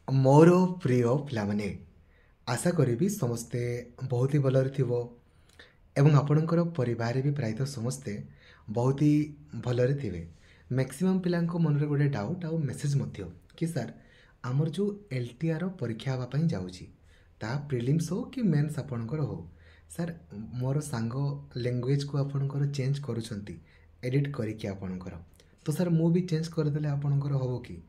मोर प्रिय पिलामाने आशा करी समस्ते बहुत ही भलरे थिबो एवं आपणकर परिवार भी प्रायतः समस्ते बहुत ही भलरे थिबे। मैक्सिमम पिलांको मन रे गोटे डाउट आ मेसेज मध्य कि सर आमर जो एलटीआर परीक्षा हवा पई जाउची ता प्रिलिम्स हो कि मेंस आपणकर हो सर मोर सांग लैंग्वेज को आपणकर चेंज करूछंती एडिट करिकि आपणकर तो सर मु भी चेंज करदेले आपणकर हो कि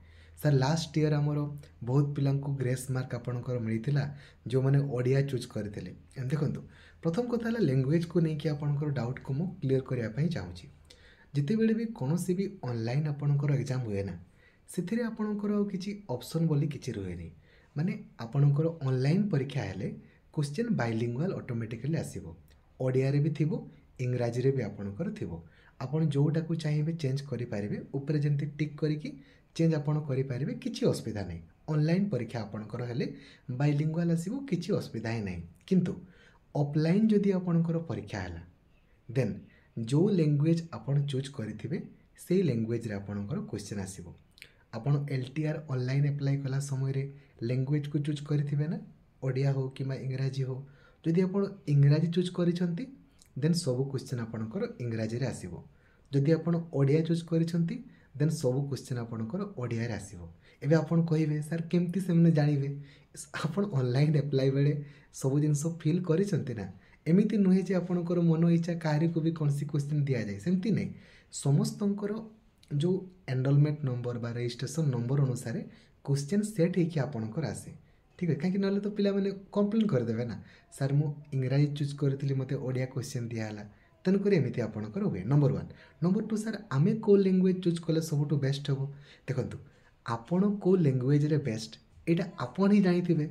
सर लास्ट ईयर आमर बहुत पिलांको ग्रेस मार्क आपणकर मिलता जो मैंने ओडिया चूज करते देखो प्रथम कथा लैंग्वेज को लेकिन आपणकर डाउट को मुझे क्लीयर करने चाहूँगी जितेबले भी कौन भी ऑनलाइन आपणकर एग्जाम हुए ना से आपणकर किसी ऑप्शन बोली किसी रुए माने आपणकर ऑनलाइन परीक्षा हेले क्वेश्चन बाइलिंगुअल ऑटोमेटिकली आसीबो ओडिया रे भी थिबो इंग्राजी रे भी आपणकर थिबो आपण जोटा को चाहिए चेंज करि पारिबे ऊपर जेंति टिक करिकि चेंज आपण करि पारिबे किछि असुविधा नहीं ऑनलाइन परीक्षा आपणकर हेले बाइलिंगुअल आसीबो किछि असुविधा ही नहीं किंतु ऑफलाइन जदि आपणकर परीक्षा हैला देन जो लैंग्वेज आपण चूज करिथिबे से लैंग्वेज रे आपणकर क्वेश्चन आसीबो आपण एलटीआर ऑनलाइन अप्लाई कला समय रे लैंग्वेज को चूज करिथिबे ना ओडिया हो कि इंग्राजी हो जदि आपण इंग्राजी चूज करिसंती देन सब क्वेश्चन आपणकर इंग्राजी रे आसीबो जदि आपण ओडिया चूज करिसंती देन सब क्वेश्चन आपणकर ओडिया रे आसीबो एबे आपण कहिबे सर केमती से मने जानिबे आपण ऑनलाइन अप्लाई बेले सब जिंस फिल करिसंती ना एमिति नुहे जे आपणकर मन इच्छा काहे को भी कोनसी क्वेश्चन दिया जाय सेमती नै समस्तंकर जो एनरोलमेंट नंबर बा रजिस्ट्रेशन नंबर अनुसार क्वेश्चन सेट होइकि आपणकर आसे ठीक है कहीं ना तो पिला मैंने कंप्लेन करदे ना सर मु इंग्राजी चूज करी मत ओडिया क्वेश्चन दिहला तेणुक एमती आपणकर हुए number one number two sir आमे को लैंग्वेज चूज कले सबुठ बेस्ट हम देखो आपण को लैंग्वेज रे बेस्ट यहाँ आपन ही जानी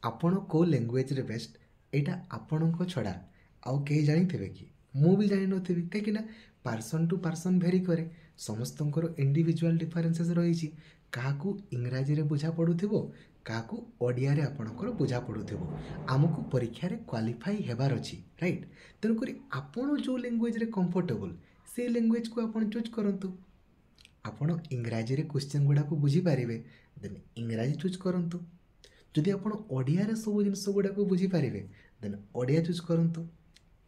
आपण को लैंग्वेज रे बेस्ट यहाँ आपण छड़ा आउ कहीं जानी कि मु भी जानी नी कहीं पार्सन टू पार्सन भेरी करे समस्तंकर इंडिविजुअल डिफरेन्सेस रही क्या इंग्राजी रे बुझा पड़ुथिबो काकू ओडिया रे आपणकर बुझा पड़ुथिबो आमको परीक्षा रे क्वालिफाई हेबार अछि राइट तेणुक आपण जो लैंग्वेज रे कंफर्टेबल से लैंग्वेज को आपण चूज करंतु आपण इंग्राजी रे क्वेश्चन गुडा को बुझी पारिबे देन इंग्राजी चूज करंतु जदि आपण ओडिया रे सब जिंस गुडा को बुझी पारिबे देन ओडिया चूज करंतु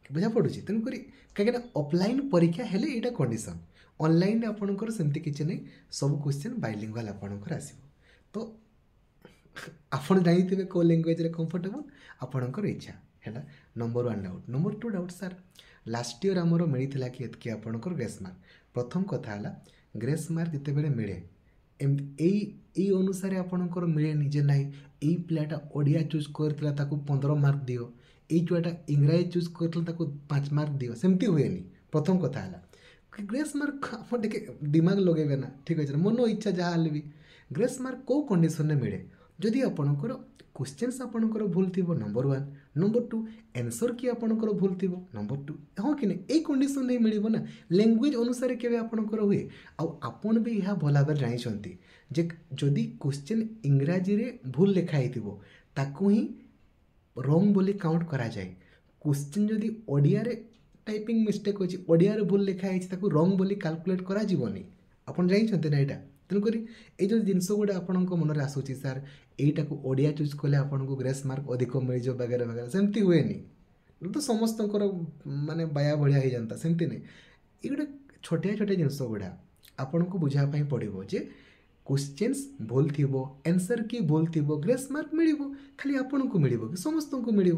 बुझा पड़ुछि तेणुक कहीं ऑफलाइन परीक्षा हेले एटा कंडीशन ऑनलाइन आपणकर सेमती किछि नै सब क्वेश्चन बाइलिंगुअल आपणकर आसीबो तो आपण जानी को लैंग्वेज रे कंफर्टेबल आपणकर इच्छा है number one doubt number two doubt sir last year आमर मिलता कि एतकी आपणकर ग्रेस मार्क प्रथम कथा है ग्रेस मार्क जितेबले मिले एई अनुसार आपणकर मिले निजे ना यही पिलाटा ओडिया चूज करता 15 मार्क दियो यही छुआटा इंग्राजी चूज करता 5 मार्क दियो सेमती हुए प्रथम कथा है ग्रेस मार्क आप दिमाग लगे ना ठीक अच्छे मन इच्छा जहाँ भी ग्रेस मार्क कौ कंडीशन मिले जदि आपणकर क्वेश्चंस आपणकर भूल थी number one number two answer कि आपणकर भूल थी नंबर टू हाँ कि नहीं कंडीशन नहीं मिल ना लैंग्वेज अनुसार केवे आपणकर हुए आपण भी यह भल भाव जानते जे जदि क्वेश्चन इंग्राजी रे भूल लिखाई ताकू ही रॉन्ग बोली काउंट करा जाए क्वेश्चन जदि ओडिया रे टाइपिंग मिस्टेक अच्छी ओडिया रे भूल लिखाई रॉन्ग बोली कैलकुलेट करा जीवनी आपण जानते ना यहाँ तेणुक ये जो जिनस गुड़ा आपण मन आसूँ सार यहीटा को ओडिया चूज कले आपन को ग्रेस मार्क अधिक मिल जाए वगैरह वगैरह सेमती हुए तो समस्त माने बाया भाया हो जाता सेमती नहीं ये गोटे छोटिया छोटिया जिनस गुड़ा आपन को बुझापी पड़ो जे क्वेश्चंस भूल थी आंसर की भूल थी ग्रेस मार्क मिल खाली आपण को मिल कि समस्त को मिल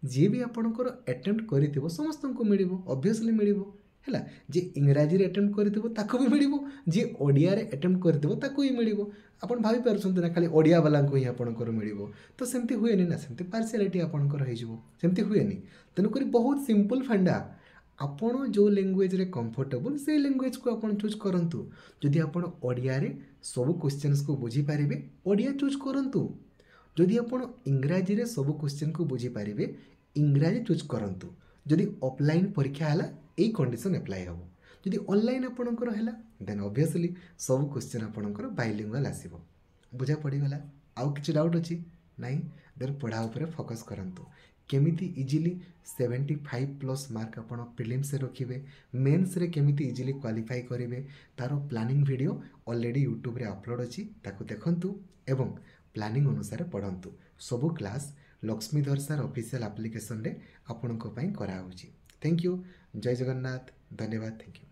जी भी आपणकर अटेम्प्ट कर समस्त को मिल ऑब्वियसली मिल है जी इंग्राजी रे अटेम्प्ट कर भी मिल जी ओडिया रे अटेम्प्ट कर ही मिल आप भाई पार्टी ना खाली ओडिया वाला ही आपणकर मिल तो सेमती हुए ना सेमती पार्शियलिटी आपणकर होमती हुए तेणुक बहुत सिंपल फंडा आपण जो लैंग्वेज रे कंफर्टेबल से लैंग्वेज को आपण चूज करंतु जदि आपण ओडिया रे सब क्वेश्चंस को बुझी पारिबे ओडिया चूज करंतु जदि आपण इंग्राजी रे सब क्वेश्चन को बुझी पारिबे इंग्राजी चूज करंतु जदि ऑफलाइन परीक्षा हैला यही कंडीशन अप्लाई हम जदि ऑनलाइन आपणकर है देन ऑब्वियसली सब क्वेश्चन आपणकर बाइलिंगुअल आसीबो बुझा पड़गला आउ किछि डाउट अछि नहीं देन पढ़ा ऊपर फोकस करंतु केमिति इजिली 75+ मार्क आपण प्रिलिम्स रे रखिबे, मेंस रे केमिति इजिली क्वालिफाई करिवे तार प्लानिंग वीडियो ऑलरेडी यूट्यूब रे अपलोड अछि, ताकू देखंतु एवं प्लानिंग अनुसार पढ़ंतु। सबु class Laxmidhar sir official application रे आपणको पई करा होछि। Thank you. जय जगन्नाथ। धन्यवाद। Thank you.